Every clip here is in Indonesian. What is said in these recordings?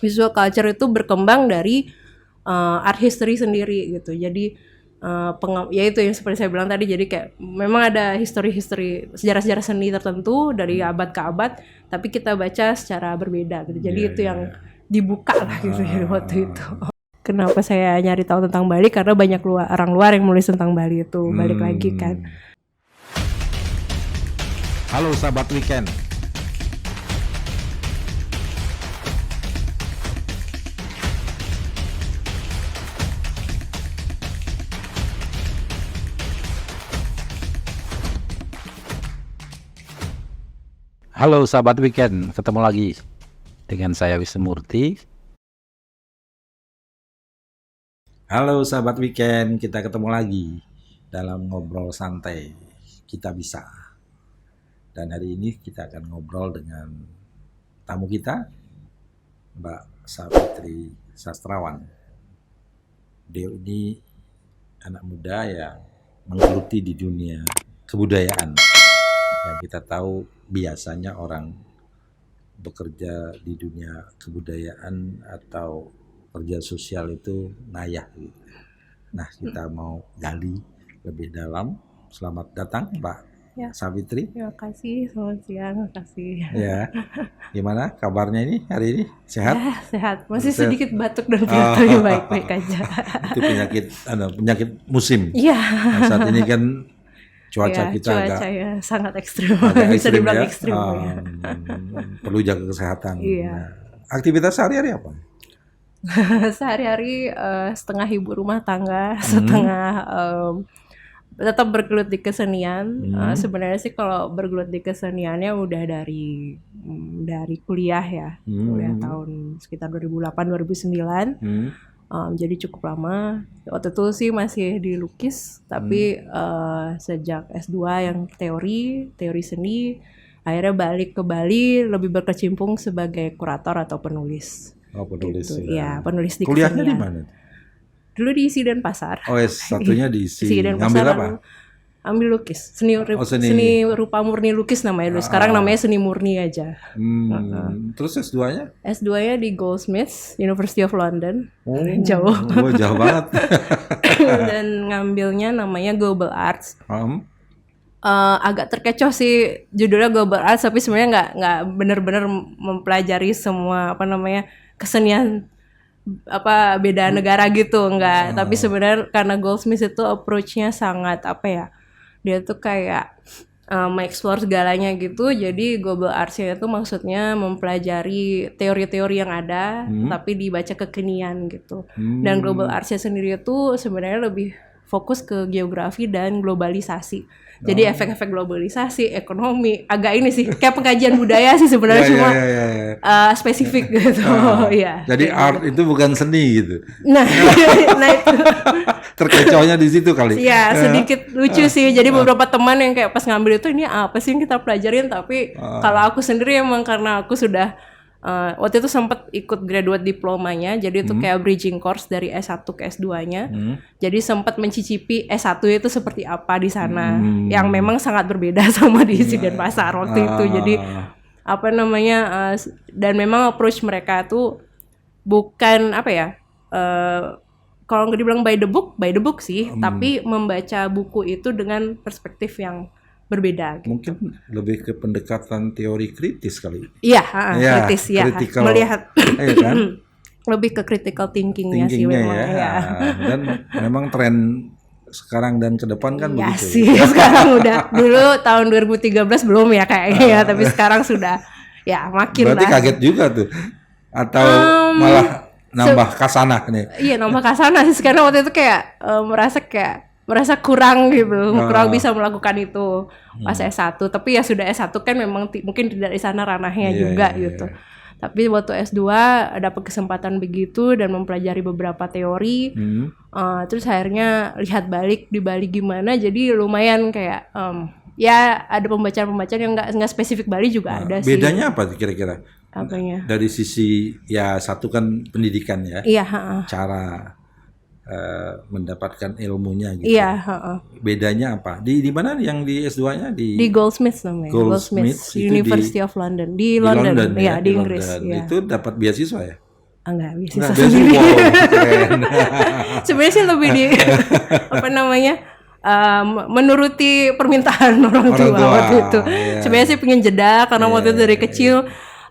visual culture itu berkembang dari art history sendiri gitu. Jadi ya itu yang seperti saya bilang tadi, jadi kayak memang ada history sejarah-sejarah seni tertentu dari abad ke abad, tapi kita baca secara berbeda gitu. Jadi itu yang dibuka lah gitu ya waktu itu. Kenapa saya nyari tahu tentang Bali, karena banyak orang luar yang menulis tentang Bali itu. Balik lagi kan. Halo sahabat weekend. Halo sahabat weekend, ketemu lagi dengan saya Wisnu Murti. Halo sahabat weekend, kita ketemu lagi dalam ngobrol santai Kita Bisa. Dan hari ini kita akan ngobrol dengan tamu kita, Mbak Savitri Sastrawan. Beliau ini anak muda yang menggeluti di dunia kebudayaan. Yang kita tahu biasanya orang bekerja di dunia kebudayaan atau kerja sosial itu ngayah gitu. Nah, kita mau gali lebih dalam. Selamat datang Mbak Savitri. Terima kasih, selamat siang, terima kasih. Ya, gimana kabarnya ini hari ini? Sehat? Ya, sehat. Masih sedikit batuk dan pilek, tapi baik-baik aja. Itu penyakit musim. Iya. Nah, saat ini kan cuaca kita cuacanya sangat ekstrim. Bisa dibilang ya? ekstrim ya. Perlu jaga kesehatan. Iya. Nah, aktivitas sehari-hari apa? Sehari-hari setengah ibu rumah tangga, setengah tetap bergelut di kesenian. Sebenarnya sih kalau bergelut di keseniannya udah dari kuliah ya. Kuliah tahun sekitar 2008-2009. Jadi cukup lama. Waktu itu sih masih di lukis, tapi sejak S2 yang teori seni, akhirnya balik ke Bali lebih berkecimpung sebagai kurator atau penulis. Oh, penulis. Gitu. Ya, penulis di kuliahnya kesenian. Di mana? Dulu di ISI Denpasar. Oh, satunya di ISI. Ngambil apa? Ambil lukis, seni rupa murni lukis namanya dulu. Sekarang namanya seni murni aja. Terus S2-nya? S2-nya di Goldsmiths, University of London. Jauh. Jauh banget. Dan ngambilnya namanya Global Arts. Agak terkecoh sih judulnya Global Arts, tapi sebenarnya nggak benar-benar mempelajari semua kesenian beda negara gitu, enggak. Tapi sebenarnya karena Goldsmiths itu approach-nya sangat dia tuh kayak mengeksplor segalanya gitu. Jadi global arts-nya itu maksudnya mempelajari teori-teori yang ada tapi dibaca kekinian gitu. Dan global arts-nya sendiri itu sebenarnya lebih fokus ke geografi dan globalisasi. Jadi efek-efek globalisasi, ekonomi, agak ini sih kayak pengkajian budaya sih sebenarnya, cuma spesifik gitu. Jadi art itu bukan seni gitu. Nah itu terkecohnya di situ kali. Iya, sedikit lucu sih. Jadi beberapa teman yang kayak pas ngambil itu, ini apa sih yang kita pelajarin, tapi kalau aku sendiri emang karena aku sudah waktu itu sempat ikut graduate diplomanya, jadi itu kayak bridging course dari S1 ke S2-nya. Jadi sempat mencicipi S1 itu seperti apa di sana, yang memang sangat berbeda sama di ISI Denpasar waktu itu. Jadi dan memang approach mereka tuh bukan kalau nggak dibilang by the book sih, tapi membaca buku itu dengan perspektif yang berbeda. Mungkin lebih ke pendekatan teori kritis kali. Iya, kritis ya. Melihat kan? Lebih ke critical thinkingnya sih memang. Ya. Dan memang tren sekarang dan ke depan kan ya begitu. Sih, sekarang udah. Dulu tahun 2013 belum ya kayaknya ya, tapi sekarang sudah ya makin. Berarti kaget juga tuh. Atau malah nambah kasanah nih. Iya, nambah kasanah sih, karena waktu itu kayak merasa kurang gitu, kurang bisa melakukan itu pas S1. Tapi ya sudah S1 kan memang mungkin tidak di sana ranahnya juga gitu. Tapi waktu S2 dapat kesempatan begitu dan mempelajari beberapa teori. Terus akhirnya lihat balik di Bali gimana, jadi lumayan kayak ya ada pembacaan-pembacaan yang nggak spesifik Bali juga ada sih. Bedanya apa kira-kira? Apanya? Dari sisi ya satu kan pendidikan ya. Iya, cara mendapatkan ilmunya gitu. Iya, Bedanya apa? Di mana yang di S2-nya di Goldsmiths namanya. Goldsmiths University of London. Di London ya, di Inggris. Ya. Itu dapat beasiswa ya? Enggak, beasiswa sendiri. Wow, keren. Sebenarnya sih lebih di apa namanya? Menuruti permintaan orang tua waktu itu. Iya. Sebenarnya sih pengen jeda karena waktu itu dari kecil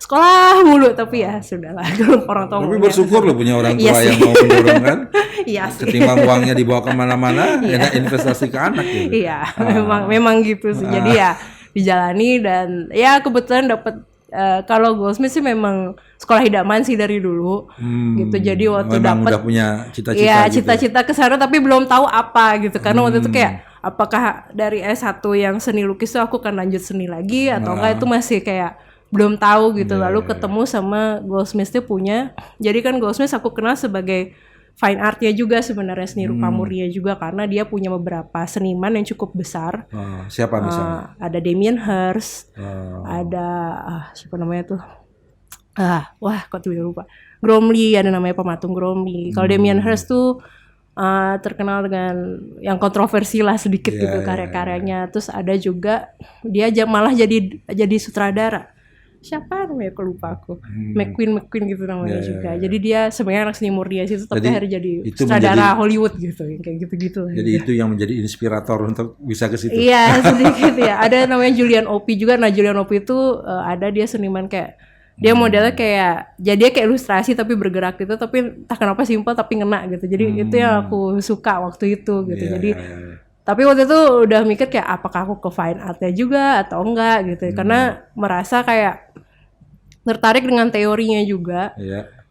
sekolah mulu, tapi ya sudahlah. Orang tua. Tapi bersyukur loh punya orang tua Iya yang sih. mau mendorong kan. Iya sih. Ketimbang uangnya dibawa kemana-mana, enak investasi ke anak gitu. Iya, memang gitu sih. Jadi ya dijalani dan ya kebetulan dapat kalau Goldsmith sih memang sekolah idaman sih dari dulu gitu. Jadi waktu Memang dapat udah punya cita-cita iya, gitu. cita-cita ke sana tapi belum tahu apa gitu. Karena waktu itu kayak apakah dari S1 yang seni lukis tuh aku akan lanjut seni lagi atau enggak, itu masih kayak belum tahu gitu. Lalu ketemu sama Goldsmith tuh punya. Jadi kan Goldsmith aku kenal sebagai fine art-nya juga sebenarnya, seni rupa murni juga, karena dia punya beberapa seniman yang cukup besar. Siapa misalnya? Ada Damien Hirst, ada siapa namanya tuh? Wah, kok tiba-tiba lupa. Gormley, ada namanya pematung Gormley. Kalau Damien Hirst tuh terkenal dengan yang kontroversi lah sedikit gitu karya-karyanya. Terus ada juga dia malah jadi sutradara. Siapa namanya, aku lupa aku. McQueen gitu namanya juga. Jadi dia sebenarnya anak seni murni situ, tapi akhirnya jadi sutradara Hollywood gitu, kayak gitu-gitu. Jadi itu yang menjadi inspirator untuk bisa ke situ. Iya, sedikit ya. Ada namanya Julian Opie juga. Nah, Julian Opie itu ada dia seniman kayak dia modelnya kayak jadi kayak ilustrasi tapi bergerak gitu, tapi entah kenapa simpel tapi ngena gitu. Jadi itu yang aku suka waktu itu gitu. Jadi tapi waktu itu udah mikir kayak apakah aku ke fine art-nya juga atau enggak gitu. Karena merasa kayak tertarik dengan teorinya juga.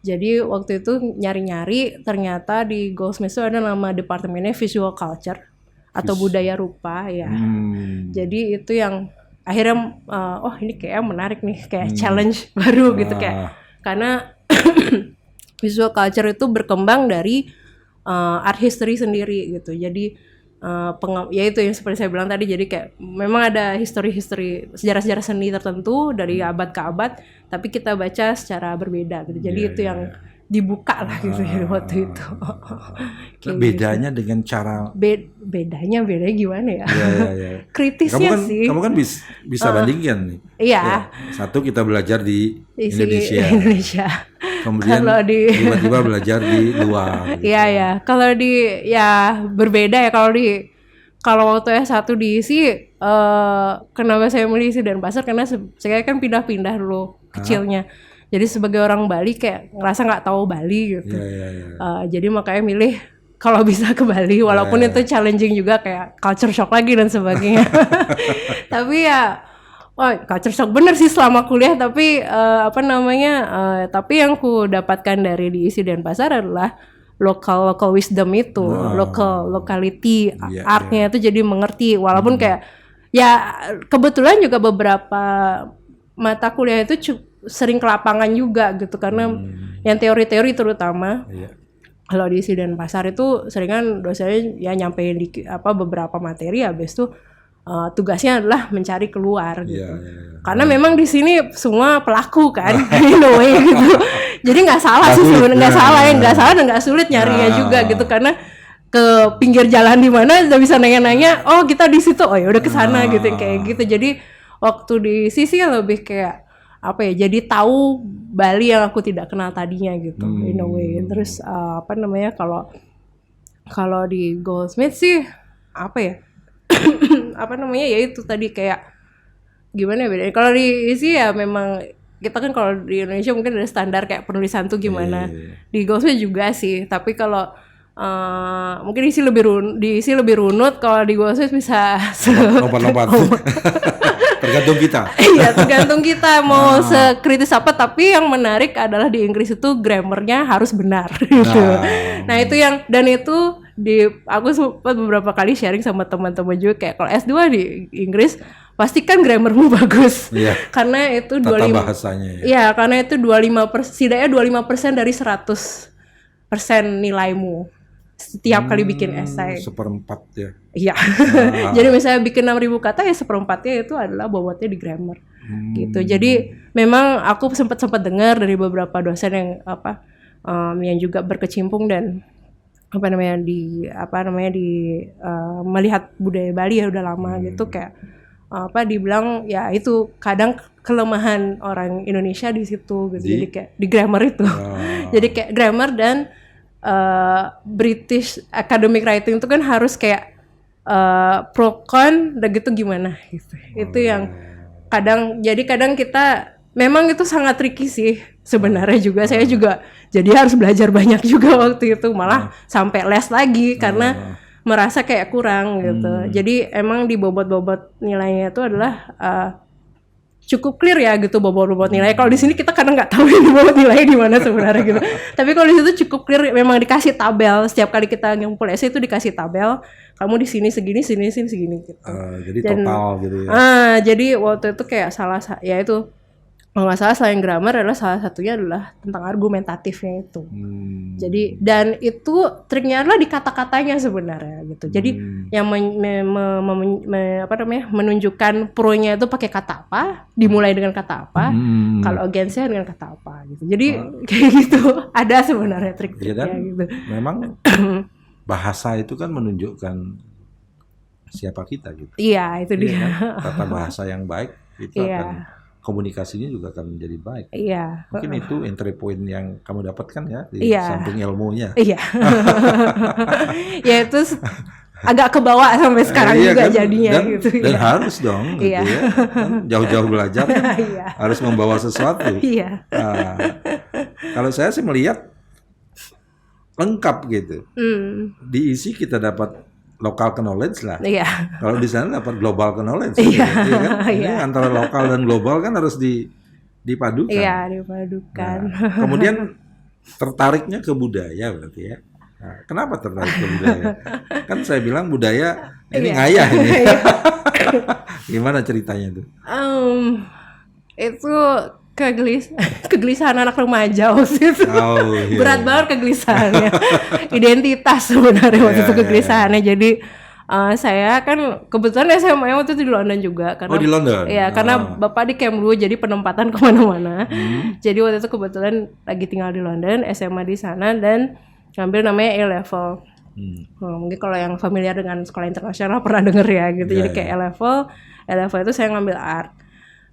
Jadi waktu itu nyari-nyari, ternyata di Goldsmith itu ada nama departemennya Visual Culture atau budaya rupa ya. Jadi itu yang akhirnya ini kayak menarik nih, kayak challenge baru gitu kayak. Karena visual culture itu berkembang dari art history sendiri gitu. Jadi ya itu yang seperti saya bilang tadi, jadi kayak memang ada history sejarah-sejarah seni tertentu dari abad ke abad, tapi kita baca secara berbeda gitu. Jadi itu yang dibuka lah gitu ya waktu itu. Bedanya gitu. Dengan cara bedanya gimana ya? kamu Kritisnya kan, sih. Kamu kan bisa bandingkan nih. Iya. Satu kita belajar di Indonesia. Kemudian tiba-tiba belajar di luar. Gitu. Iya. Kalau berbeda ya. Kalau waktu S1 di ISI, kenapa saya milih ISI dan Pasar, karena saya kan pindah-pindah dulu kecilnya. Jadi sebagai orang Bali kayak ngerasa nggak tahu Bali gitu. Jadi makanya milih kalau bisa ke Bali, walaupun itu challenging juga kayak culture shock lagi dan sebagainya. Tapi ya, culture shock bener sih selama kuliah. Tapi tapi yang ku dapatkan dari di ISI dan Pasar adalah local wisdom itu, locality artnya itu jadi mengerti. Walaupun kayak ya kebetulan juga beberapa mata kuliah itu sering ke lapangan juga gitu, karena yang teori-teori terutama kalau di ISI dan Pasar itu seringan dosennya ya nyampein beberapa materi, habis itu tugasnya adalah mencari keluar gitu. Karena memang di sini semua pelaku kan, in a way gitu. Jadi nggak salah sih sebenarnya, nggak salah dan nggak sulit nyarinya juga gitu, karena ke pinggir jalan di mana udah bisa nanya-nanya, oh kita di situ, oh ya udah ke sana gitu kayak gitu. Jadi waktu di sisi lebih kayak jadi tahu Bali yang aku tidak kenal tadinya gitu, in a way. Terus kalau di Goldsmith sih ya itu tadi kayak gimana ya bedanya. Kalau di ISI ya memang kita kan kalau di Indonesia mungkin ada standar kayak penulisan tuh gimana. Di Goldsmith juga sih, tapi kalau mungkin di ISI lebih runut, kalau di Goldsmith bisa lompat-lompat. Tergantung kita. Iya, tergantung kita mau sekritis apa. Tapi yang menarik adalah di Inggris itu grammarnya harus benar. Nah itu aku sempat beberapa kali sharing sama teman-teman juga, kayak kalau S2 di Inggris pastikan grammarmu bagus. Karena itu 25 bahasanya. Iya, karena itu 25%, setidaknya 25% dari 100% nilaimu setiap kali bikin esai. 1/4 ya. Iya. Jadi misalnya bikin 6.000 kata ya 1/4-nya itu adalah bobotnya di grammar. Gitu. Jadi memang aku sempat dengar dari beberapa dosen yang yang juga berkecimpung dan melihat budaya Bali ya udah lama gitu, kayak dibilang ya itu kadang kelemahan orang Indonesia di situ gitu. Jadi kayak di grammar itu. Jadi kayak grammar dan British academic writing itu kan harus kayak pro con udah gitu gimana gitu. Itu yang kadang kita memang itu sangat tricky sih sebenarnya juga. Saya juga jadi harus belajar banyak juga waktu itu, malah sampai les lagi karena merasa kayak kurang gitu. Jadi emang di bobot-bobot nilainya itu adalah cukup clear ya gitu bobot-bobot nilai. Kalau di sini kita kadang nggak tahu ini bobot nilainya di mana sebenarnya gitu. Tapi kalau di situ cukup clear, memang dikasih tabel setiap kali kita ngumpul essay itu dikasih tabel. Kamu di sini segini gitu. Jadi total gitu ya. Jadi waktu itu kayak ya itu kalau nggak salah selain grammar adalah salah satunya adalah tentang argumentatifnya itu. Jadi dan itu triknya adalah di kata-katanya sebenarnya gitu. Jadi yang menunjukkan pro-nya itu pakai kata apa, dimulai dengan kata apa, kalau against-nya dengan kata apa gitu. Jadi kayak gitu ada sebenarnya trik-triknya gitu. Memang bahasa itu kan menunjukkan siapa kita gitu. Iya, itu dia. Kan? Tata bahasa yang baik itu akan komunikasinya juga akan menjadi baik. Iya. Mungkin itu entry point yang kamu dapatkan ya di samping ilmunya. Iya. Ya itu agak kebawa sampai sekarang juga kan, jadinya gitu. Dan harus dong gitu ya. Kan jauh-jauh belajar kan harus membawa sesuatu. Iya. Kalau saya sih melihat lengkap gitu. Diisi kita dapat local knowledge lah. Iya. Kalau di sana dapat global knowledge. Iya. Gitu, ya kan? Ini antara lokal dan global kan harus dipadukan. Iya, dipadukan. Nah, kemudian tertariknya ke budaya berarti ya. Nah, kenapa tertarik ke budaya? Kan saya bilang budaya ini ngayah ini. Gimana ceritanya itu? Itu kegelisahan anak remaja waktu itu. Berat banget kegelisahannya. Identitas sebenarnya waktu itu kegelisahannya. Jadi saya kan kebetulan SMA waktu itu di London juga karena di London. Iya, karena bapak di Cambridge jadi penempatan kemana-mana. Jadi waktu itu kebetulan lagi tinggal di London, SMA di sana dan ngambil namanya A-level. Mungkin kalau yang familiar dengan sekolah internasional pernah denger ya gitu. Jadi kayak A-level itu saya ngambil art.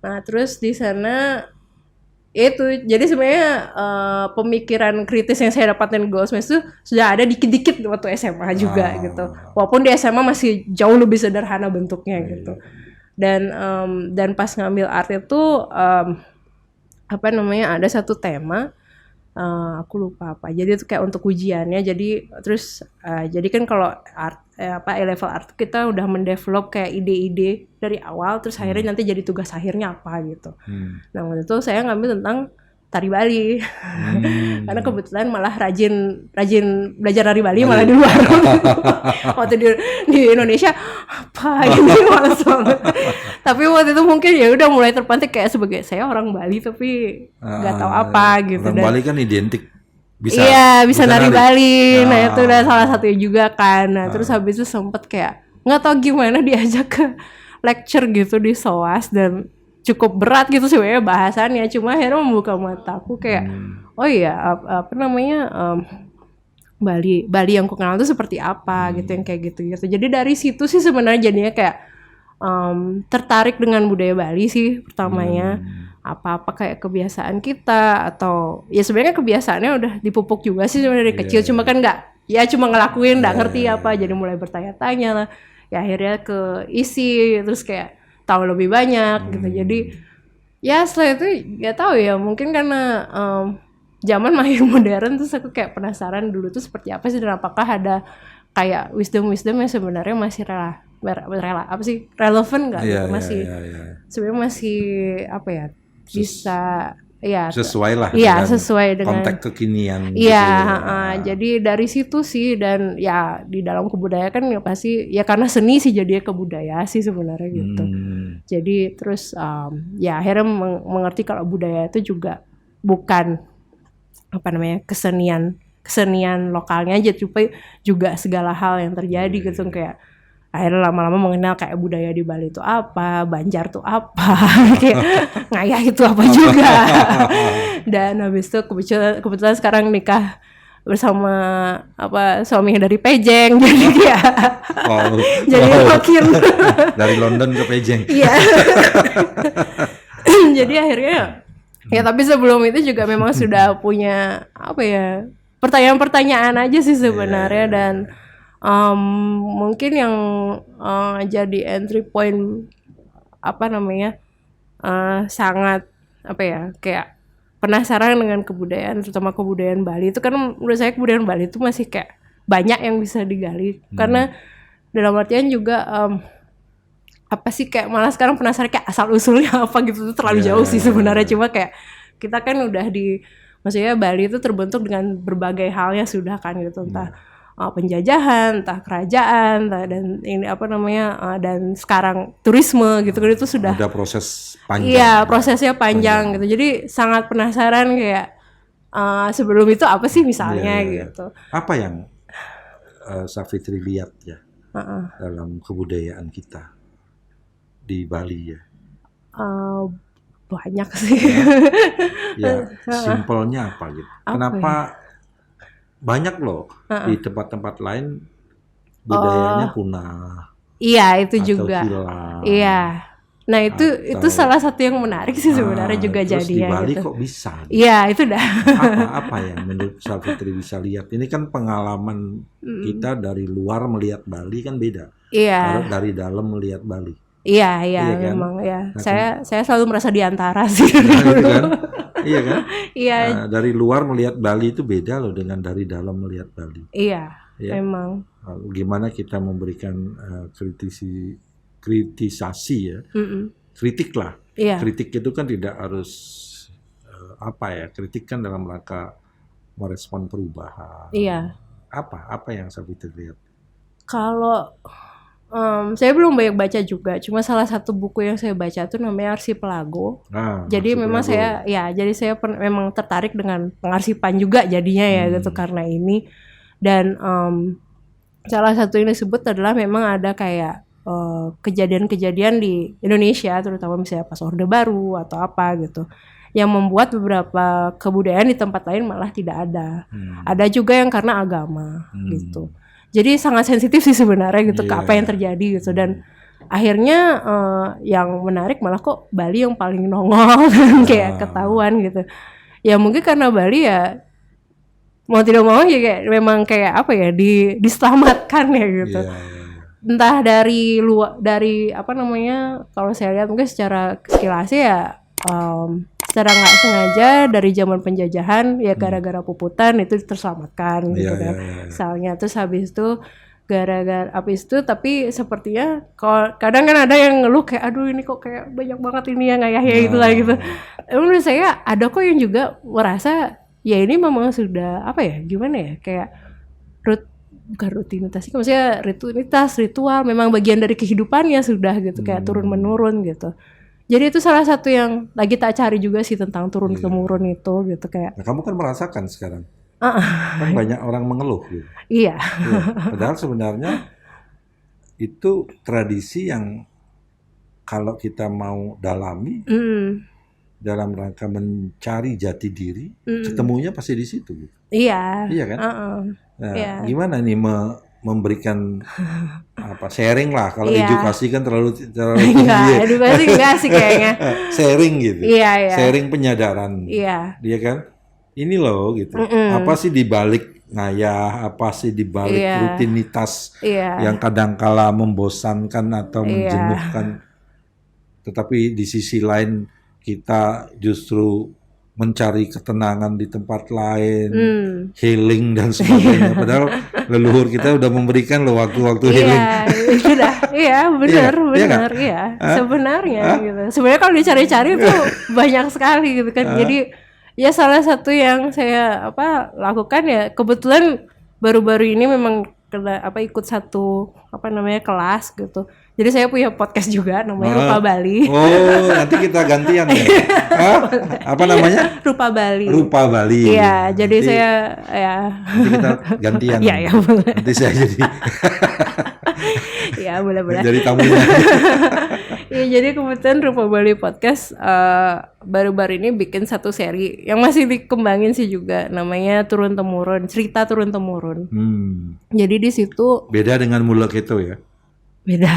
Nah, terus di sana itu jadi sebenarnya pemikiran kritis yang saya dapatin di Goldsmiths itu sudah ada dikit-dikit waktu SMA juga gitu. Walaupun di SMA masih jauh lebih sederhana bentuknya gitu. Dan pas ngambil art itu ada satu tema aku lupa apa. Jadi itu kayak untuk ujiannya. Jadi terus jadi kan kalau art A-level art kita udah mendevelop kayak ide-ide dari awal terus akhirnya nanti jadi tugas akhirnya apa gitu. Nah, waktu itu saya ngambil tentang tari Bali. Karena kebetulan malah rajin belajar tari Bali malah di luar. Waktu di Indonesia apa ini malas banget. Tapi waktu itu mungkin ya udah mulai terpantik kayak sebagai saya orang Bali tapi nggak tahu apa gitu. Orang Bali kan identik bisa nari Bali. Nah, itu udah salah satunya juga kan. Nah, terus habis itu sempet kayak nggak tahu gimana diajak ke lecture gitu di SOAS dan cukup berat gitu sebenarnya bahasannya, cuma akhirnya membuka mataku kayak Bali yang ku kenal itu seperti apa gitu, yang kayak gitu. Jadi dari situ sih sebenarnya jadinya kayak tertarik dengan budaya Bali sih pertamanya. Apa-apa kayak kebiasaan kita atau ya sebenarnya kebiasaannya udah dipupuk juga sih sebenarnya dari kecil, cuma kan cuma ngelakuin nggak ngerti apa, jadi mulai bertanya-tanya lah. Ya akhirnya keisi terus kayak tahu lebih banyak gitu. Jadi ya setelah itu nggak tahu ya, mungkin karena zaman makin modern terus aku kayak penasaran dulu tuh seperti apa sih dan apakah ada kayak wisdom yang sebenarnya masih relevan nggak gitu, masih sebenarnya masih apa ya bisa sesuai lah sesuai dengan konteks kekinian jadi dari situ sih. Dan ya di dalam kebudayaan kan ya pasti ya karena seni sih jadinya kebudayaan sih sebenarnya gitu. Jadi terus ya akhirnya mengerti kalau budaya itu juga bukan kesenian lokalnya aja, tapi juga segala hal yang terjadi gitu. Kayak akhirnya lama-lama mengenal kayak budaya di Bali itu apa, Banjar itu apa, kayak Ngayah itu apa juga. Dan habis itu kebetulan sekarang nikah bersama suaminya dari Pejeng, jadi dia jadi makin dari London ke Pejeng. Iya. Jadi akhirnya ya, tapi sebelum itu juga memang sudah punya pertanyaan-pertanyaan aja sih sebenarnya. Dan mungkin yang jadi entry point sangat kayak penasaran dengan kebudayaan, terutama kebudayaan Bali itu kan menurut saya kebudayaan Bali itu masih kayak banyak yang bisa digali. Karena dalam artian juga kayak malah sekarang penasaran kayak asal usulnya apa gitu, itu terlalu jauh sih sebenarnya. Cuma kayak kita kan udah maksudnya Bali itu terbentuk dengan berbagai halnya sudah kan gitu, entah penjajahan, entah kerajaan, dan ini dan sekarang turisme gitu kan, itu sudah ada proses panjang. Iya, prosesnya panjang gitu. Jadi sangat penasaran kayak sebelum itu apa sih misalnya gitu. Apa yang Savitri lihat ya dalam kebudayaan kita di Bali ya? Banyak sih. Ya, simpelnya apa gitu? Kenapa banyak loh di tempat-tempat lain budayanya punah? Iya, itu atau juga. Hilang. Iya. Nah, itu salah satu yang menarik sih sebenarnya juga terus jadinya. Di Bali gitu. kok bisa? Iya, itu dah. Apa yang menurut Savitri bisa lihat? Ini kan pengalaman kita dari luar melihat Bali kan beda. Iya. Dari dalam melihat Bali. Iya kan? Memang ya. Nah, saya selalu merasa di antara sih. Gitu kan? Iya kan? Iya. Dari luar melihat Bali itu beda loh dengan dari dalam melihat Bali. Iya, memang. Gimana kita memberikan kritisasi ya. Kritik lah. Iya. Kritik itu kan tidak harus kritik kan dalam rangka merespon perubahan. Iya. Apa yang Savitri lihat? Kalau saya belum banyak baca juga, cuma salah satu buku yang saya baca itu namanya Arsipelago. Jadi memang saya memang tertarik dengan pengarsipan juga jadinya ya gitu karena ini. Dan salah satu yang disebut adalah memang ada kayak kejadian-kejadian di Indonesia, terutama misalnya pas Orde Baru atau apa gitu, yang membuat beberapa kebudayaan di tempat lain malah tidak ada. Ada juga yang karena agama gitu. Jadi sangat sensitif sih sebenarnya gitu ke apa yang terjadi gitu. Dan akhirnya yang menarik malah kok Bali yang paling nongol kayak ketahuan gitu. Ya mungkin karena Bali ya mau tidak mau ya kayak memang kayak diselamatkan ya gitu. Entah dari luar, dari kalau saya lihat mungkin secara sekilasnya ya secara nggak sengaja dari zaman penjajahan ya gara-gara puputan itu terselamatkan gitu kan. Misalnya terus habis itu gara-gara tapi sepertinya kalau kadang kan ada yang ngeluh kayak aduh ini kok kayak banyak banget ini yang ngayahnya gitu lah gitu. Menurut saya ada kok yang juga merasa ya ini memang sudah gimana ya kayak bukan rutinitas sih, maksudnya ritual memang bagian dari kehidupannya sudah gitu kayak turun menurun gitu. Jadi itu salah satu yang lagi tak cari juga sih tentang turun-temurun itu gitu kayak. Nah, kamu kan merasakan sekarang. Kan banyak orang mengeluh gitu. Iya. Padahal sebenarnya itu tradisi yang kalau kita mau dalami dalam rangka mencari jati diri, ketemunya pasti di situ gitu. Iya. Iya kan? Nah, gimana nih memberikan sharing lah kalau edukasi kan terlalu tinggi. Edukasi enggak sih kayaknya. Sharing gitu. Iya. Sharing penyadaran. Iya. Dia kan ini loh gitu. Apa sih dibalik ngayah, apa sih dibalik rutinitas yang kadangkala membosankan atau menjenuhkan. Tetapi di sisi lain kita justru mencari ketenangan di tempat lain, healing dan sebagainya. Padahal leluhur kita udah memberikan loh waktu-waktu healing. Benar. Sebenarnya gitu. Sebenarnya kalau dicari-cari tuh banyak sekali gitu kan. Jadi ya salah satu yang saya lakukan ya kebetulan baru-baru ini memang ikut satu kelas gitu. Jadi saya punya podcast juga namanya Rupa Bali. Oh, nanti kita gantian ya. Apa namanya? Rupa Bali. Rupa Bali. Iya, jadi saya nanti kita gantian. Iya, boleh. Nanti saya jadi ya, boleh. Jadi tamunya. Ya jadi kebetulan Rupa Bali Podcast baru-baru ini bikin satu seri yang masih dikembangin sih juga, namanya Turun Temurun, cerita Turun Temurun. Jadi di situ beda dengan Mulek itu ya. Beda.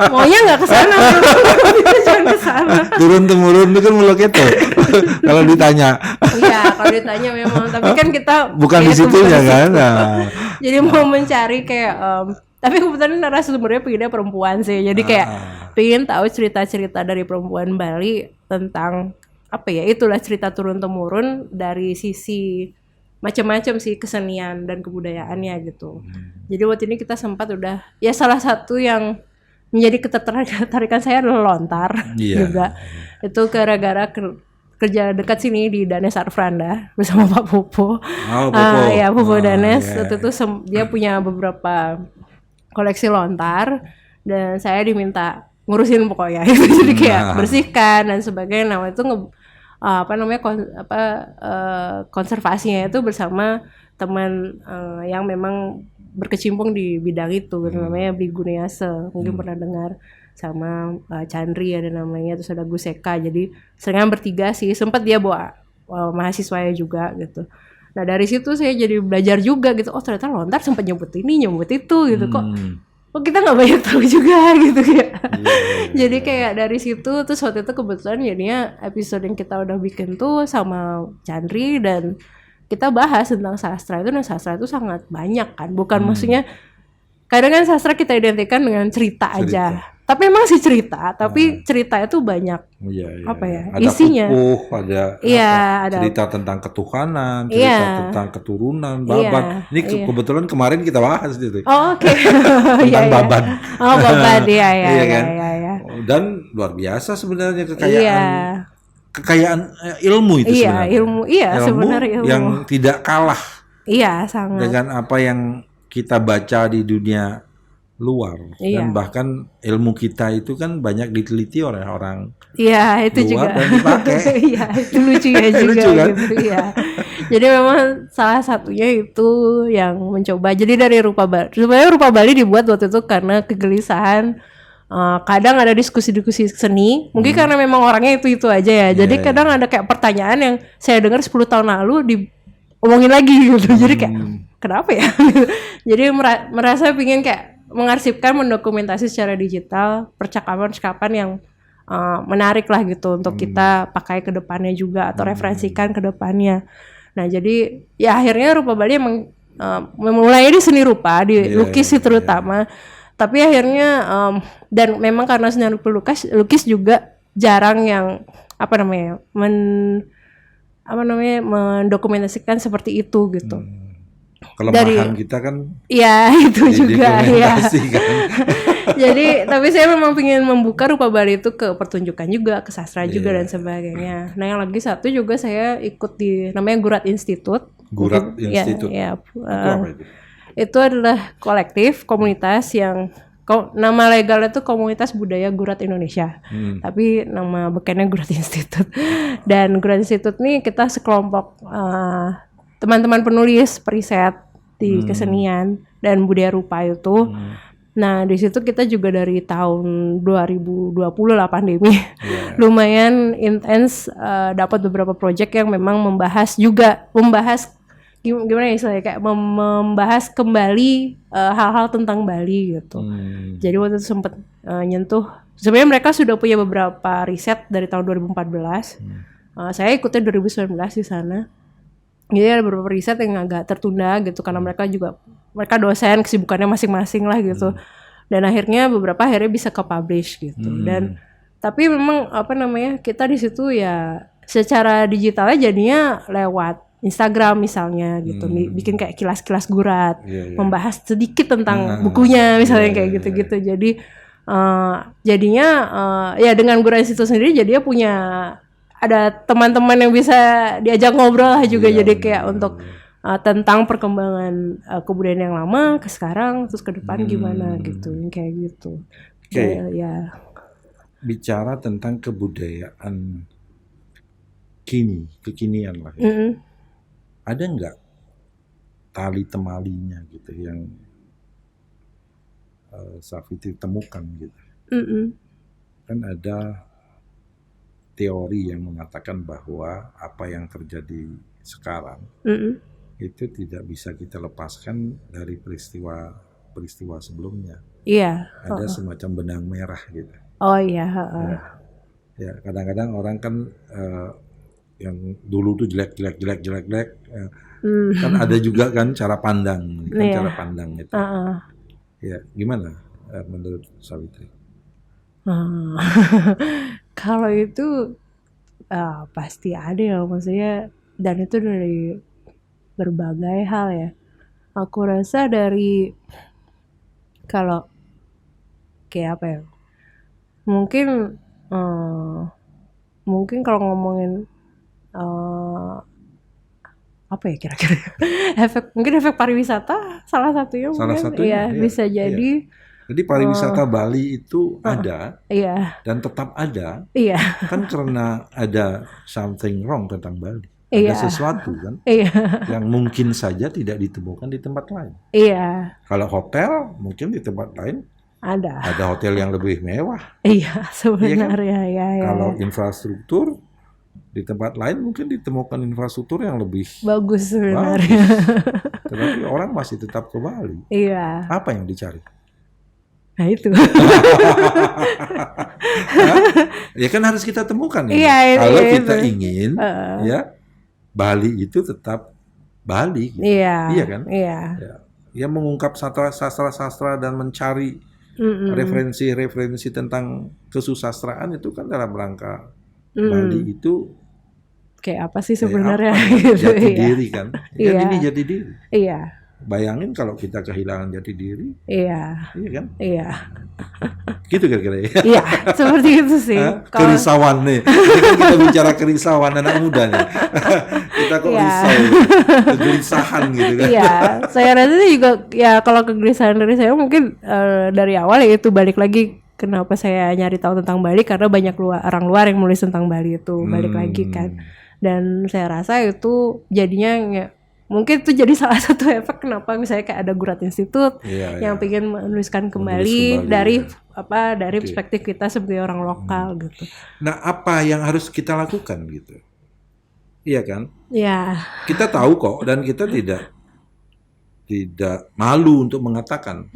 Maunya nggak ke sana, jangan ke sana. Turun temurun itu kan Mulek itu. Kalau ditanya. Iya, kalau ditanya memang, tapi kan kita bukan di situnya kan. Nah. Jadi mau mencari kayak tapi kebetulan narasumbernya pengennya perempuan sih. Jadi kayak pengen tahu cerita-cerita dari perempuan Bali tentang apa ya? Itulah cerita turun temurun dari sisi macam-macam sih kesenian dan kebudayaannya gitu. Jadi waktu ini kita sempat udah ya salah satu yang menjadi ketertarikan saya adalah lontar juga. Itu gara-gara kerja dekat sini di Danes Art Franda bersama Pak Popo. Ya Popo Danes itu tuh dia punya beberapa koleksi lontar dan saya diminta ngurusin pokoknya. Jadi kayak bersihkan dan sebagainya. Nah itu konservasinya itu bersama teman yang memang berkecimpung di bidang itu, namanya Bli Guniase, mungkin pernah dengar, sama Chandri ada namanya, terus ada Guseka. Jadi seringan bertiga sih, sempat dia bawa mahasiswanya juga gitu. Nah dari situ saya jadi belajar juga gitu, oh ternyata lontar sempat nyebut ini nyebut itu gitu, kok kita nggak banyak tahu juga gitu ya. Jadi kayak dari situ terus waktu itu kebetulan jadinya episode yang kita udah bikin tuh sama Chandri dan kita bahas tentang sastra itu, dan sastra itu sangat banyak kan, bukan maksudnya kadang kan sastra kita identikan dengan cerita aja. Tapi memang sih cerita, tapi cerita itu banyak apa ya ada isinya. Ada cerita tentang ketuhanan, cerita tentang keturunan, babat. Ini kebetulan kemarin kita bahas itu. Oh, oke. Tentang babat. Oh, babat ya. Dan luar biasa sebenarnya kekayaan ilmu itu sebenarnya. Ilmu sebenarnya ilmu yang tidak kalah. Sangat. Dengan apa yang kita baca di dunia luar, dan bahkan ilmu kita itu kan banyak diteliti oleh orang itu luar juga. Dan dipakai. Itu lucu ya juga. Lucu kan? Gitu, ya. Jadi memang salah satunya itu yang mencoba. Jadi dari Rupa Bali. Sebenarnya Rupa Bali dibuat waktu itu karena kegelisahan. Kadang ada diskusi-diskusi seni. Mungkin karena memang orangnya itu aja ya. Jadi kadang ada kayak pertanyaan yang saya dengar 10 tahun lalu diomongin lagi gitu. Jadi kayak kenapa ya? Jadi merasa pingin kayak mengarsipkan, mendokumentasi secara digital percakapan-percakapan yang menarik lah gitu untuk kita pakai ke depannya juga atau referensikan ke depannya. Nah jadi ya akhirnya Rupa Bali emang memulainya di seni rupa, di lukis terutama. Tapi akhirnya dan memang karena seni rupa lukis juga jarang yang mendokumentasikan seperti itu gitu. Kelemahan kita kan itu juga kan. Jadi tapi saya memang ingin membuka Rupa Bali itu ke pertunjukan juga, ke sastra juga dan sebagainya. Nah yang lagi satu juga saya ikut di namanya Gurat Institute. Institute. Itu adalah kolektif komunitas yang nama legalnya itu Komunitas Budaya Gurat Indonesia. Tapi nama bekennya Gurat Institute. Dan Gurat Institute nih kita sekelompok teman-teman penulis periset di kesenian dan budaya rupa itu. Nah di situ kita juga dari tahun 2020 lah pandemi lumayan intens dapat beberapa proyek yang memang membahas gimana ya istilahnya, kayak membahas kembali hal-hal tentang Bali gitu. Jadi waktu itu sempat nyentuh, sebenarnya mereka sudah punya beberapa riset dari tahun 2014. Saya ikutnya 2019 di sana. Jadi ada beberapa riset yang agak tertunda gitu karena mereka dosen, kesibukannya masing-masing lah gitu. Dan akhirnya bisa ke publish gitu. Dan tapi memang kita di situ ya secara digitalnya jadinya lewat Instagram misalnya gitu, bikin kayak kilas-kilas gurat, membahas sedikit tentang bukunya misalnya kayak gitu-gitu. Jadi jadinya ya dengan Gurat Institute sendiri jadinya punya ada teman-teman yang bisa diajak ngobrol lah juga, jadi kayak untuk tentang perkembangan kebudayaan yang lama ke sekarang terus ke depan gimana gitu, kayak gitu. Ya. Bicara tentang kebudayaan kekinian lah. Ada nggak tali temalinya gitu yang Safitri temukan gitu? Kan ada teori yang mengatakan bahwa apa yang terjadi sekarang itu tidak bisa kita lepaskan dari peristiwa sebelumnya. Iya. Ada semacam benang merah gitu. Oh iya. Ya, kadang-kadang orang kan yang dulu tuh jelek. Kan ada juga kan cara pandang, cara pandang itu. Ya, gimana menurut Sawitri? Kalau itu pasti ada ya, maksudnya, dan itu dari berbagai hal ya. Aku rasa dari kalau kayak apa ya? Mungkin kalau ngomongin apa ya kira-kira mungkin efek pariwisata salah satunya iya, bisa jadi. Jadi pariwisata Bali itu ada dan tetap ada kan karena ada something wrong tentang Bali, ada sesuatu kan yang mungkin saja tidak ditemukan di tempat lain. Kalau hotel mungkin di tempat lain ada hotel yang lebih mewah. Sebenarnya kan? Kalau infrastruktur di tempat lain mungkin ditemukan infrastruktur yang lebih bagus sebenarnya. Tetapi orang masih tetap ke Bali. Apa yang dicari? Nah itu. Ya kan harus kita temukan ya. Kalau kita ingin ya Bali itu tetap Bali gitu. Iya kan? Ya mengungkap sastra dan mencari referensi tentang kesusastraan itu kan dalam rangka Bali itu kayak apa sih sebenarnya? Jati diri kan. Ini jati diri. Bayangin kalau kita kehilangan jati diri. Iya kan? Gitu kira-kira ya. Iya, seperti itu sih. Kerisauan nih. Ini kan kita bicara kerisauan anak muda nih. Kita kok risau, kegelisahan gitu kan. Iya, saya rasa juga ya kalau kegelisahan dari saya mungkin dari awal ya itu balik lagi kenapa saya nyari tahu tentang Bali karena banyak orang luar yang nulis tentang Bali itu balik lagi kan. Dan saya rasa itu jadinya ya, mungkin itu jadi salah satu efek kenapa misalnya kayak ada Gurat Institute yang pengen menuliskan kembali dari perspektif kita sebagai orang lokal gitu. Nah, apa yang harus kita lakukan gitu? Iya kan? Iya. Kita tahu kok dan kita tidak malu untuk mengatakan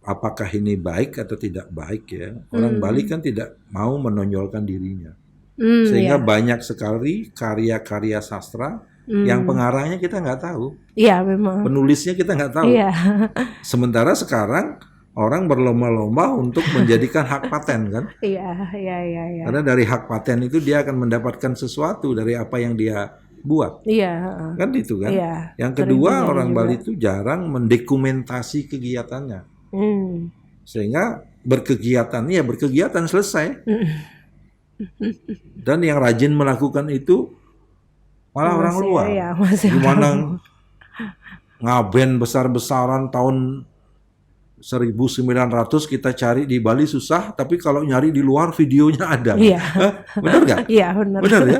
apakah ini baik atau tidak baik ya. Orang Bali kan tidak mau menonjolkan dirinya. Sehingga banyak sekali karya-karya sastra yang pengarangnya kita nggak tahu. Iya memang. Penulisnya kita nggak tahu. Sementara sekarang orang berlomba-lomba untuk menjadikan hak paten kan? Iya. Karena dari hak paten itu dia akan mendapatkan sesuatu dari apa yang dia buat. Kan itu kan? Yang kedua orang Bali itu jarang mendokumentasi kegiatannya. Sehingga berkegiatan selesai. Dan yang rajin melakukan itu malah orang luar. Gimana ngaben besar-besaran tahun 1900 kita cari di Bali susah, tapi kalau nyari di luar videonya ada. Benar nggak? Iya benar. Benar ya.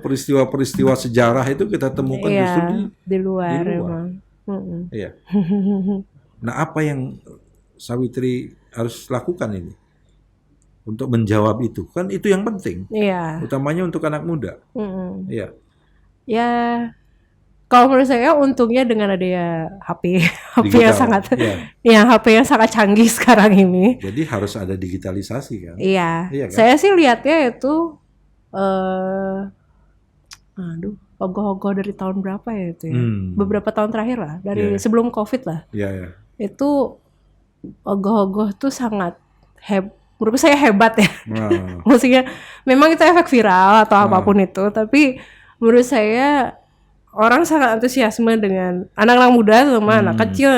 Peristiwa-peristiwa sejarah itu kita temukan justru di luar. Emang. Iya. Nah, apa yang Sawitri harus lakukan ini untuk menjawab itu? Kan itu yang penting. Utamanya untuk anak muda. Iya. Ya, kalau menurut saya untungnya dengan adanya HP digital, yang sangat, HP yang sangat canggih sekarang ini. Jadi harus ada digitalisasi kan? Iya kan? Saya sih lihatnya itu, ogoh-ogoh dari tahun berapa ya itu ya? Beberapa tahun terakhir lah, dari sebelum COVID lah. Itu ogoh-ogoh tuh sangat menurut saya hebat ya. Maksudnya memang itu efek viral atau apapun itu, tapi menurut saya orang sangat antusiasme dengan anak-anak muda sama anak kecil,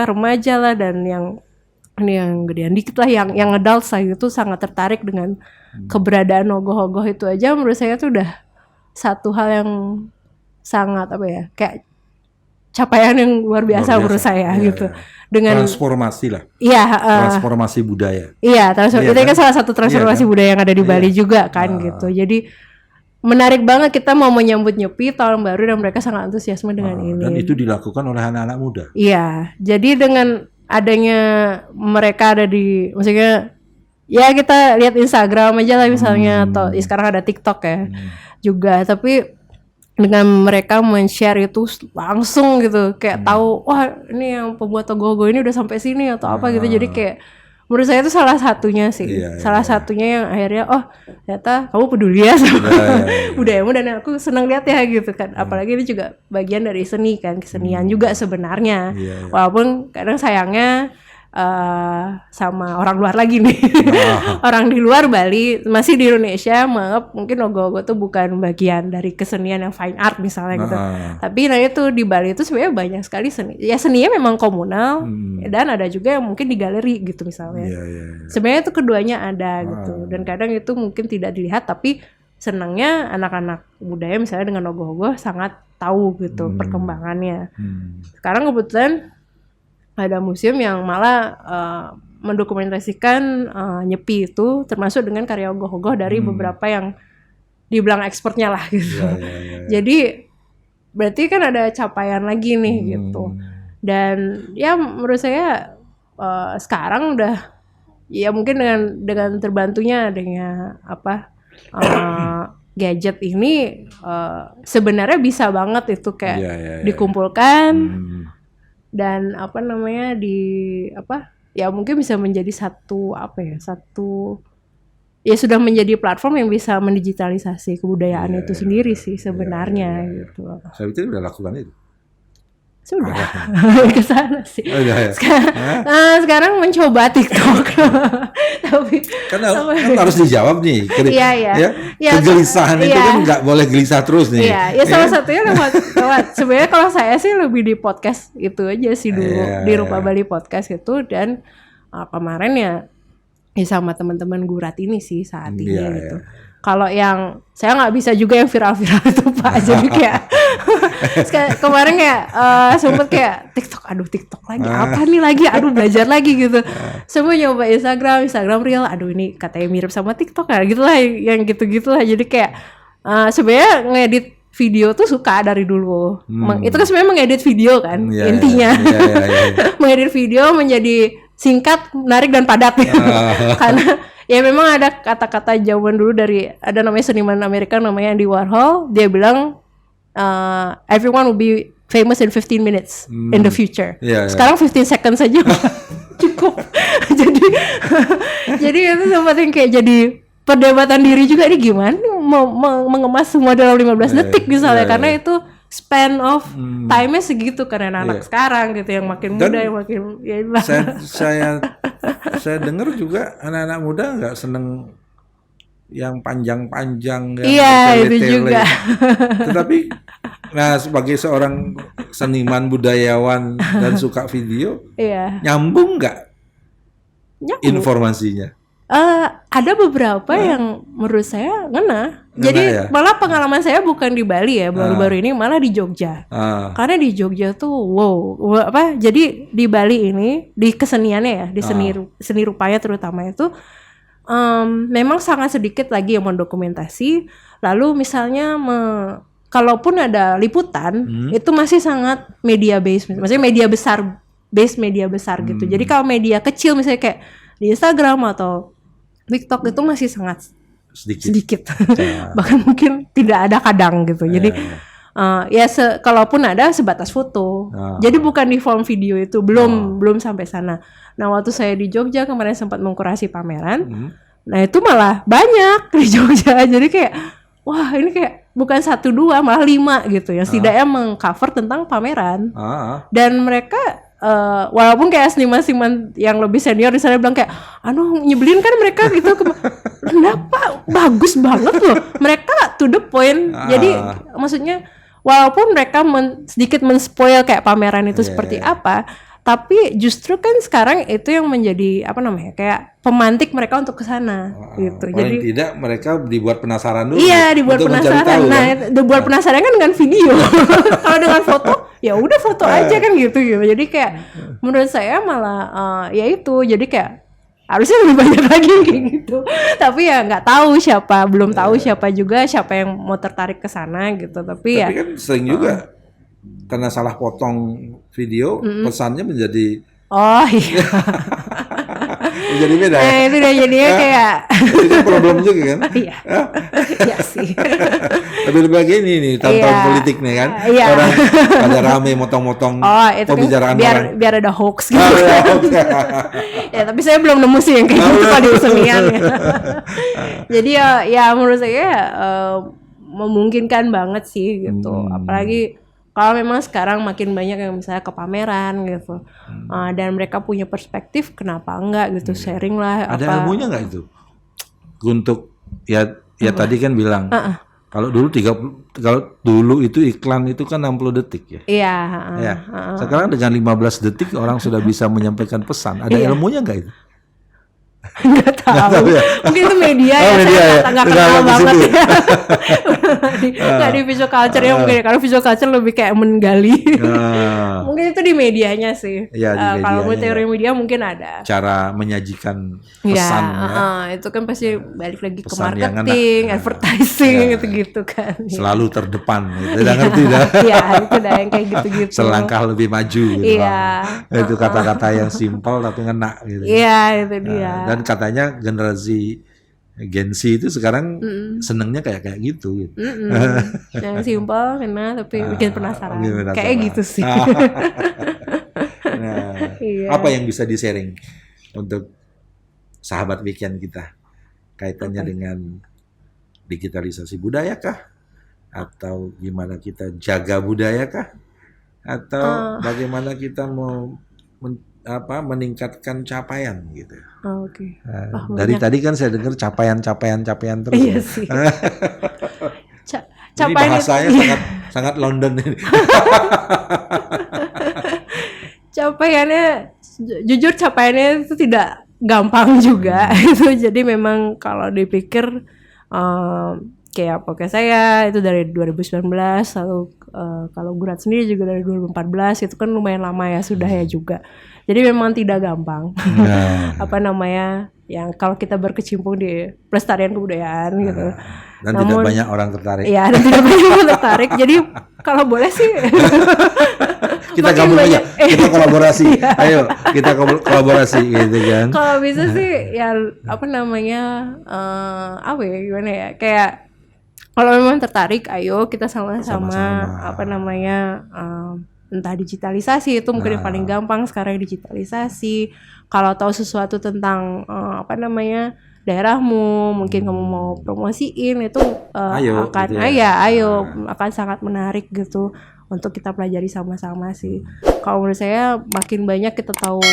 remaja lah dan yang gedean dikit lah, yang adult saya itu sangat tertarik dengan keberadaan ogoh-ogoh itu aja. Menurut saya tuh udah satu hal yang sangat kayak capaian yang luar biasa menurut saya gitu. Dengan transformasi lah. Transformasi budaya. Itu kan salah satu transformasi budaya yang ada di Bali juga kan gitu. Jadi menarik banget, kita mau menyambut Nyepi tahun baru dan mereka sangat antusiasme dengan ini. Dan itu dilakukan oleh anak-anak muda. Jadi dengan adanya mereka ada di, maksudnya ya kita lihat Instagram aja lah misalnya, atau sekarang ada TikTok ya juga, tapi dengan mereka men-share itu langsung gitu, kayak tahu wah ini yang pembuat Ogoh-Ogoh ini udah sampai sini atau apa gitu, jadi kayak menurut saya itu salah satunya sih, satunya yang akhirnya ternyata kamu peduli ya sama budayamu, dan aku senang lihat ya gitu kan, apalagi ini juga bagian dari seni kan, kesenian juga sebenarnya, walaupun kadang sayangnya sama orang luar lagi nih, orang di luar Bali, masih di Indonesia menganggap mungkin Ogoh-Ogoh tuh bukan bagian dari kesenian yang fine art misalnya gitu, tapi nah itu di Bali itu sebenarnya banyak sekali seni, ya seninya memang komunal, dan ada juga yang mungkin di galeri gitu misalnya, sebenarnya itu keduanya ada gitu, dan kadang itu mungkin tidak dilihat, tapi senangnya anak-anak budaya misalnya dengan Ogoh-Ogoh sangat tahu gitu perkembangannya. Sekarang kebetulan ada museum yang malah mendokumentasikan Nyepi itu termasuk dengan karya Ogoh-Ogoh dari beberapa yang dibilang expertnya lah gitu. Jadi berarti kan ada capaian lagi nih gitu. Dan ya menurut saya sekarang udah ya mungkin dengan terbantunya adanya gadget ini sebenarnya bisa banget itu kayak dikumpulkan. Dan ya mungkin bisa menjadi satu ya sudah menjadi platform yang bisa mendigitalisasi kebudayaan itu sendiri sih sebenarnya gitu. Saya pikir udah lakukan itu. Sudah ke sana sih. Sekarang mencoba TikTok. Tapi kan harus dijawab nih. Kegelisahan itu kan nggak boleh gelisah terus nih. Iya, salah satunya lewat. Sebenarnya kalau saya sih lebih di podcast itu aja sih dulu, di Rupa Bali Podcast itu, dan kemarin ya sama teman-teman Gurat ini sih saat ini gitu. Kalau yang saya nggak bisa juga yang viral-viral itu Pak, jadi kayak kemarin kayak sempet kayak TikTok lagi apa nih lagi, belajar lagi gitu. Semua nyoba Instagram Reel, ini katanya mirip sama TikTok ya, gitulah yang gitu-gitulah. Jadi kayak sebenarnya ngedit video tuh suka dari dulu. Itu kan sebenarnya mengedit video kan intinya. Mengedit video menjadi singkat, menarik dan padat karena ya memang ada kata-kata zaman dulu dari ada namanya seniman Amerika namanya Andy Warhol, dia bilang everyone will be famous in 15 minutes in the future. Sekarang 15 seconds saja cukup. jadi itu sempat yang kayak jadi perdebatan diri juga, ini gimana mau mengemas semua dalam 15 detik misalnya, karena itu span of time-nya segitu kan anak-anak sekarang gitu, yang makin muda yang makin saya dengar juga anak-anak muda nggak seneng yang panjang-panjang, itu juga. Tetapi sebagai seorang seniman budayawan dan suka video, nyambung nggak informasinya? Ada beberapa yang menurut saya ngena. Jadi malah pengalaman saya bukan di Bali ya, baru-baru ini malah di Jogja. Karena di Jogja tuh jadi di Bali ini di keseniannya ya, di seni rupanya terutama itu memang sangat sedikit lagi yang mendokumentasi. Lalu misalnya kalaupun ada liputan itu masih sangat media based, maksudnya media besar gitu. Jadi kalau media kecil misalnya kayak di Instagram atau TikTok itu masih sangat sedikit. Bahkan mungkin tidak ada kadang gitu. Jadi kalaupun ada sebatas foto. Jadi bukan di form video itu, belum sampai sana. Nah, waktu saya di Jogja kemarin sempat mengkurasi pameran. Nah, itu malah banyak di Jogja. Jadi kayak wah, ini kayak bukan 1, 2 malah 5 gitu ya. Setidaknya mengcover tentang pameran. Dan mereka walaupun kayak seniman-seniman yang lebih senior di sana bilang kayak nyebelin kan mereka gitu, kenapa bagus banget loh mereka, to the point. Jadi maksudnya walaupun mereka sedikit men-spoil kayak pameran itu seperti apa, tapi justru kan sekarang itu yang menjadi kayak pemantik mereka untuk ke sana gitu. Jadi tidak mereka dibuat penasaran dulu. Iya, dibuat penasaran. Dibuat penasaran kan dengan video. Kalau dengan foto ya udah foto aja kan gitu. Jadi kayak menurut saya malah ya itu, jadi kayak harusnya lebih banyak lagi kayak gitu. Tapi ya nggak tahu belum tahu siapa yang mau tertarik ke sana gitu. Tapi kan sering juga karena salah potong video, pesannya menjadi Oh iya. Jadi beda ya. Itu udah jadinya kayak Itu kan problem juga kan. iya. Iya sih. Tapi lebih ini nih tahun-tahun Iya. politik nih kan. Iya. Orang pada rame motong-motong Oh, itu kan pembicaraan biar orang. biar ada hoax gitu. Oh, ya, oke. Ya, tapi saya belum nemu sih yang kayak gitu pada kesenian ya. Jadi ya menurut saya memungkinkan banget sih gitu. Apalagi kalau memang sekarang makin banyak yang misalnya ke pameran gitu. Dan mereka punya perspektif, kenapa enggak gitu, sharing lah Ada ilmunya nggak itu? Untuk ya tadi kan bilang kalau dulu itu iklan itu kan 60 detik ya. Iya, Ya. Sekarang dengan 15 detik orang sudah bisa menyampaikan pesan. Ada ilmunya nggak itu? nggak tahu. ya? Mungkin itu media Oh, ya, media saya ya. nggak Nggak kenal ke banget situ. ya. Nggak di visual culture ya mungkin ya, karena visual culture lebih kayak menggali. Nah, Mungkin itu di medianya sih. Iya, di Kalau medianya, teori media mungkin ada. cara menyajikan Ya, pesan ya. itu kan pasti balik lagi ke Pesan yang marketing, enak. advertising Ya. gitu-gitu kan. Selalu terdepan gitu. Udah ngerti dah. Iya, itu udah yang kayak gitu-gitu. Selangkah lebih maju gitu. Iya. Itu kata-kata yang simpel tapi ngena gitu. Iya, itu dia. Dan katanya generasi Gen Z itu sekarang senengnya kayak gitu. Yang simpel, kena tapi bikin penasaran. bikin penasaran. Kayak gitu sih. Nah, Iya. apa yang bisa di-sharing untuk sahabat weekend kita kaitannya dengan digitalisasi budaya kah? Atau gimana kita jaga budaya kah? Atau bagaimana kita mau meningkatkan capaian gitu. Oke. Dari tadi kan saya dengar capaian terus. Iya ya. sih. Ini Capaian bahasanya itu, sangat London ini. capaiannya jujur capaiannya itu tidak gampang juga. Itu jadi memang kalau dipikir kayak podcast saya itu dari 2019, lalu kalau Gurat sendiri juga dari 2014, itu kan lumayan lama ya sudah ya juga. Jadi memang tidak gampang. Apa namanya, yang kalau kita berkecimpung di pelestarian kebudayaan gitu. Dan tidak banyak orang tertarik. Iya, dan tidak banyak orang tertarik. Jadi kalau boleh sih Kita makin gabung aja, banyak. kita kolaborasi. Ayo, kita kolaborasi gitu kan. Kalau bisa sih ya apa namanya apa ya gimana ya, kayak kalau memang tertarik ayo kita sama-sama apa namanya entah digitalisasi, itu mungkin yang paling gampang sekarang digitalisasi. Kalau tahu sesuatu tentang apa namanya daerahmu, mungkin kamu mau promosiin itu Ayo, akan gitu ya. ayo akan sangat menarik gitu untuk kita pelajari sama-sama sih. Kalau menurut saya makin banyak kita tahu,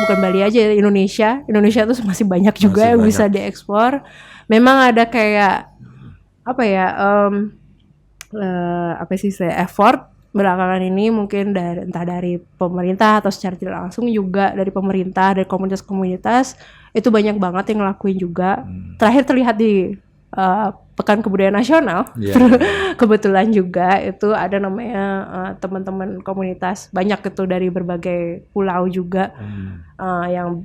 bukan Bali aja, Indonesia tuh masih banyak juga Masih yang banyak. bisa dieksplor. Memang ada kayak apa ya apa sih saya effort belakangan ini mungkin dari entah dari pemerintah atau secara tidak langsung juga dari pemerintah, dari komunitas-komunitas itu banyak banget yang ngelakuin juga. Terakhir terlihat di Pekan Kebudayaan Nasional. Iya. Kebetulan juga itu ada namanya teman-teman komunitas banyak itu dari berbagai pulau juga yang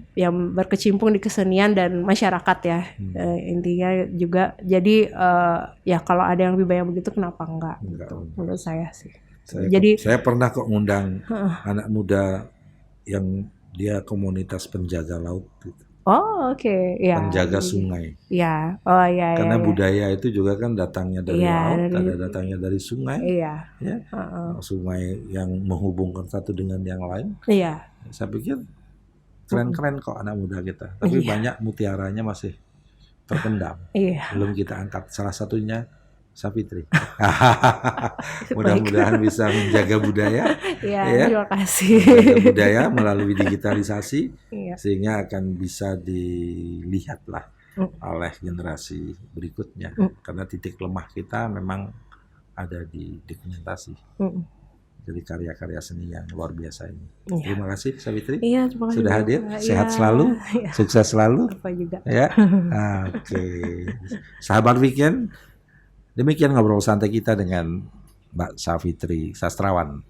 berkecimpung di kesenian dan masyarakat ya. Intinya juga jadi ya kalau ada yang lebih banyak begitu kenapa enggak gitu, menurut saya sih. Saya pernah kok ngundang anak muda yang dia komunitas penjaga laut gitu. Oh oke. Ya. Penjaga sungai. Ya. Oh iya. Karena ya. budaya itu juga kan datangnya dari laut, ada datangnya dari sungai. Iya. Ya. Sungai yang menghubungkan satu dengan yang lain. Iya. Saya pikir keren-keren kok anak muda kita. Tapi banyak mutiaranya masih terpendam. Iya. Belum kita angkat. Salah satunya Savitri. Mudah-mudahan bisa menjaga budaya. Iya, ya. terima kasih. Menjaga budaya melalui digitalisasi. Iya. Sehingga akan bisa dilihatlah oleh generasi berikutnya. Karena titik lemah kita memang ada di dokumentasi. Jadi karya-karya seni yang luar biasa ini. Iya. Terima kasih Savitri. Iya, terima kasih. Sudah hadir. Sehat Iya. selalu. Iya. Sukses selalu. Apa juga. Ya. Oke. Sahabat Weekend, demikian ngobrol santai kita dengan Mbak Savitri Sastrawan.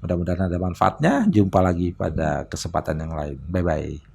Mudah-mudahan ada manfaatnya. Jumpa lagi pada kesempatan yang lain. Bye-bye.